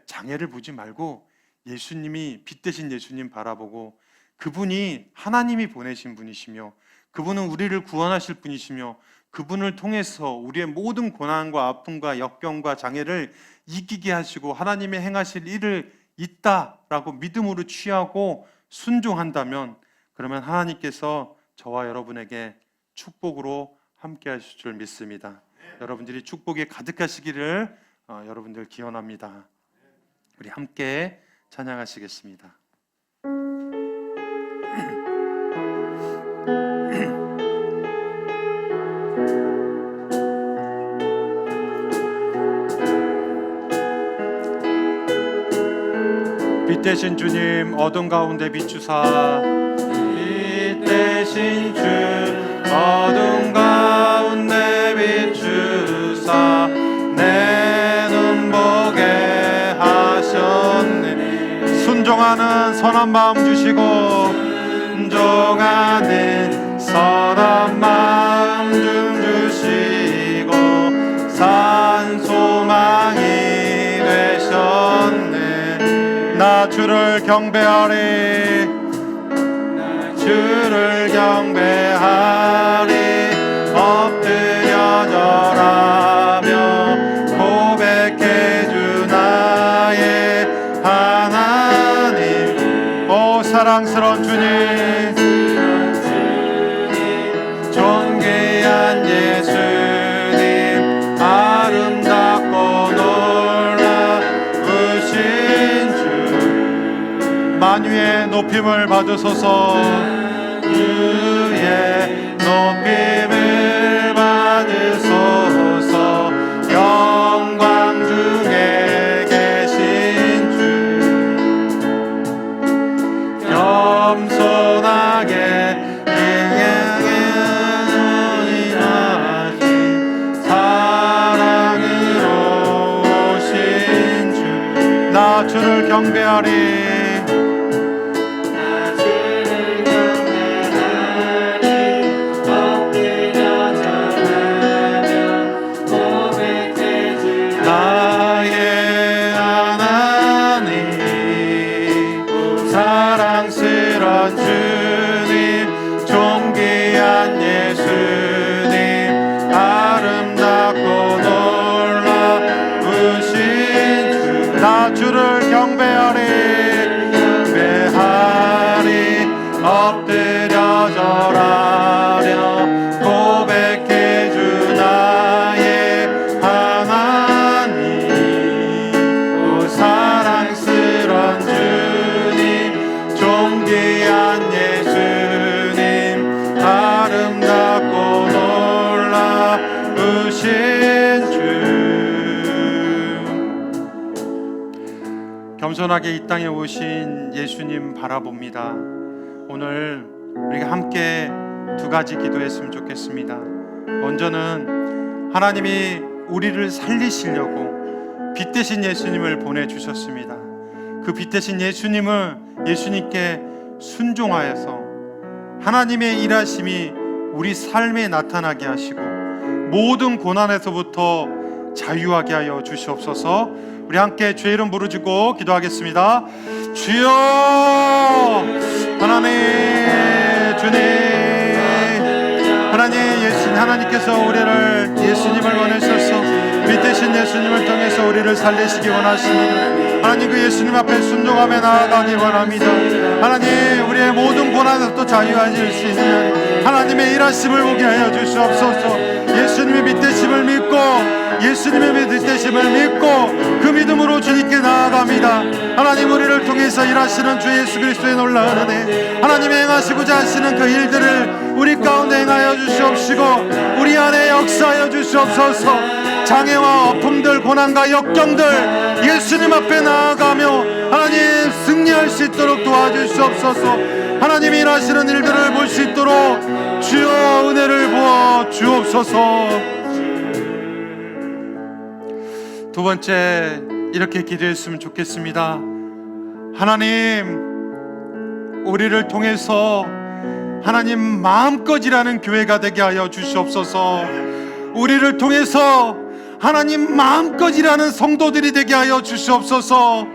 장애를 보지 말고 예수님이, 빛 대신 예수님 바라보고 그분이 하나님이 보내신 분이시며 그분은 우리를 구원하실 분이시며 그분을 통해서 우리의 모든 고난과 아픔과 역경과 장애를 이기게 하시고 하나님의 행하실 일을 있다라고 믿음으로 취하고 순종한다면, 그러면 하나님께서 저와 여러분에게 축복으로 함께 하실 줄 믿습니다. 여러분들이 축복에 가득하시기를 여러분들 기원합니다. 우리 함께 찬양하시겠습니다. 빛 대신 주님 어둠 가운데 비추사, 빛 대신 주 어둠 가운데 비추사 내 눈 보게 하셨네. 순종하는 선한 마음 주시고, 순종하는 선한 마음 좀 주시고 산 소망이 되셨네. 나 주를 경배하리, 나 주를 경배하리, 엎드려 절하며 높임을 받으소서. 주의 높임을 받으소서. 영광 중에 계신 주 겸손하게 인하신 사랑으로 오신 주. 나 주를 경배하리. 겸손하게 이 땅에 오신 예수님 바라봅니다. 오늘 우리가 함께 두 가지 기도했으면 좋겠습니다. 먼저는 하나님이 우리를 살리시려고 빛 대신 예수님을 보내주셨습니다. 그 빛 대신 예수님께 순종하여서 하나님의 일하심이 우리 삶에 나타나게 하시고 모든 고난에서부터 자유하게 하여 주시옵소서. 우리 함께 주의 이름 부르짖고 기도하겠습니다. 주여, 하나님, 주님, 하나님께서 우리를 예수님을 보내셔서 빛 대신 예수님을 통해서 우리를 살리시기 원하십니다. 하나님, 그 예수님 앞에 순종하며 나아가기 원합니다. 하나님, 우리의 모든 고난에서부터 자유하실 수 있는 하나님의 일하심을 보게 하여 주시옵소서. 예수님의 빛 대심을 믿고 예수님의 빛 대심을 믿고 그 믿음으로 주님께 나아갑니다. 하나님, 우리를 통해서 일하시는 주 예수 그리스도의 놀라운 은혜, 하나님이 행하시고자 하시는 그 일들을 우리 가운데 행하여 주시옵시고 우리 안에 역사하여 주시옵소서. 장애와 아픔들, 고난과 역경들 예수님 앞에 나아가며 하나님 승리할 수 있도록 도와주시옵소서. 하나님이 일하시는 일들을 볼 수 있도록 주여 은혜를 부어 주옵소서. 두 번째, 이렇게 기도했으면 좋겠습니다. 하나님, 우리를 통해서 하나님 마음껏 일하는 교회가 되게 하여 주시옵소서. 우리를 통해서 하나님 마음껏 일하는 성도들이 되게 하여 주시옵소서.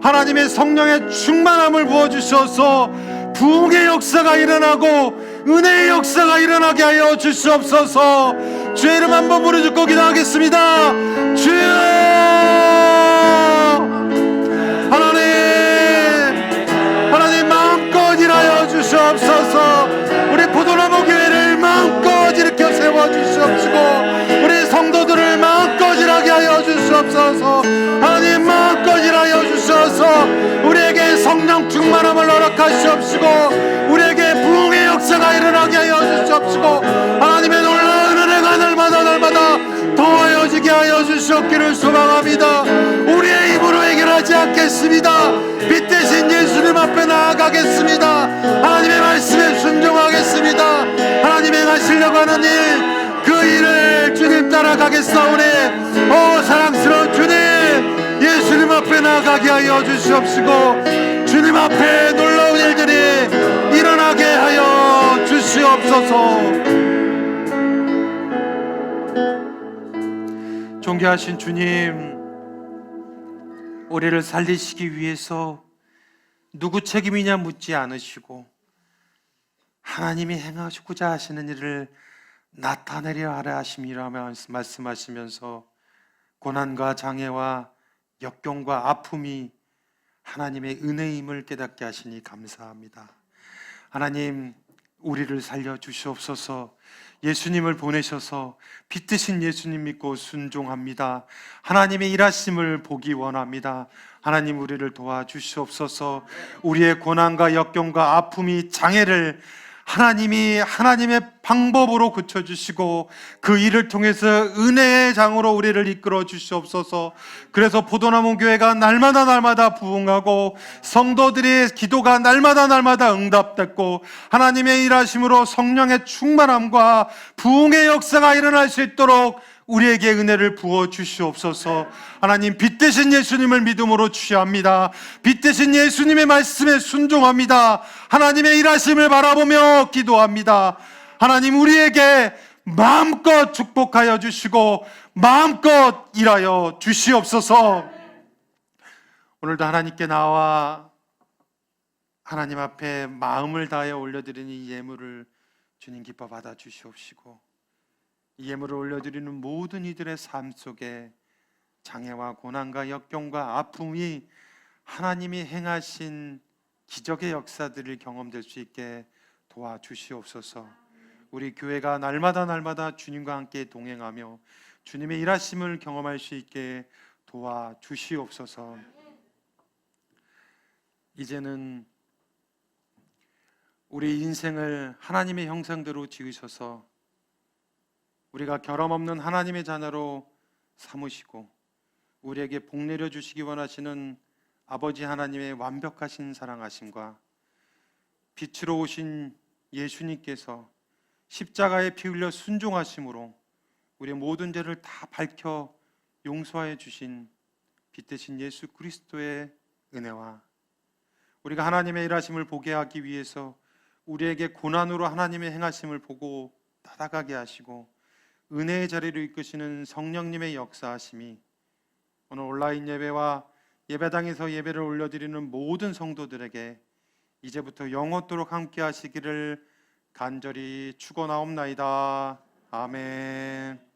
하나님의 성령의 충만함을 부어주셔서 부흥의 역사가 일어나고 은혜의 역사가 일어나게 하여 주시옵소서. 주의 이름 한번 부르짖고 기도하겠습니다. 주여, 하나님 마음껏 일하여 주시옵소서. 우리 포도나무 교회를 마음껏 일으켜 세워주시옵시고 우리 성도들을 마음껏 일하게 하여 주시옵소서. 하나님 마음껏 일하여 주셔서 우리에게 성령 충만함을 허락하시옵시고 우리에게 부흥의 역사가 일어나게 하여 주시옵시고 하나님의 놀라운 은혜가 날마다 더하여지게 하여 주시옵기를 소망합니다. 우리의 입으로 해결하지 않겠습니다. 빛 대신 예수님 앞에 나아가겠습니다. 하나님의 말씀에 순종하겠습니다. 하나님 행하시려고 하는 일, 그 일을 주님 따라가겠사오니 오 사랑스러운 주님, 예수님 앞에 나아가게 하여 주시옵시고 주님 앞에 놀라운 일들이 일어나게 하여 주시옵소서. 존귀하신 주님, 우리를 살리시기 위해서 누구 책임이냐 묻지 않으시고 하나님이 행하시고자 하시는 일을 나타내려 하라 하심이라며 말씀하시면서 고난과 장애와 역경과 아픔이 하나님의 은혜임을 깨닫게 하시니 감사합니다. 하나님, 우리를 살려 주시옵소서. 예수님을 보내셔서 빛드신 예수님 믿고 순종합니다. 하나님의 일하심을 보기 원합니다. 하나님 우리를 도와주시옵소서. 우리의 고난과 역경과 아픔이 장애를 하나님이 하나님의 방법으로 고쳐주시고 그 일을 통해서 은혜의 장으로 우리를 이끌어 주시옵소서. 그래서 포도나무 교회가 날마다 부흥하고 성도들의 기도가 날마다 응답됐고 하나님의 일하심으로 성령의 충만함과 부흥의 역사가 일어날 수 있도록 우리에게 은혜를 부어 주시옵소서. 하나님 빛 되신 예수님을 믿음으로 취합니다. 빛 되신 예수님의 말씀에 순종합니다. 하나님의 일하심을 바라보며 기도합니다. 하나님 우리에게 마음껏 축복하여 주시고 마음껏 일하여 주시옵소서. 오늘도 하나님께 나와 하나님 앞에 마음을 다해 올려드리는 이 예물을 주님 기뻐 받아 주시옵시고 이 예물을 올려드리는 모든 이들의 삶 속에 장애와 고난과 역경과 아픔이 하나님이 행하신 기적의 역사들을 경험될 수 있게 도와주시옵소서. 우리 교회가 날마다 주님과 함께 동행하며 주님의 일하심을 경험할 수 있게 도와주시옵소서. 이제는 우리 인생을 하나님의 형상대로 지으셔서 우리가 결함 없는 하나님의 자녀로 삼으시고 우리에게 복 내려 주시기 원하시는 아버지 하나님의 완벽하신 사랑하심과 빛으로 오신 예수님께서 십자가에 피 흘려 순종하심으로 우리의 모든 죄를 다 밝혀 용서하여 주신 빛 되신 예수 그리스도의 은혜와 우리가 하나님의 일하심을 보게 하기 위해서 우리에게 고난으로 하나님의 행하심을 보고 따라가게 하시고 은혜의 자리로 이끄시는 성령님의 역사하심이 오늘 온라인 예배와 예배당에서 예배를 올려드리는 모든 성도들에게 이제부터 영원토록 함께 하시기를 간절히 축원하옵나이다. 아멘.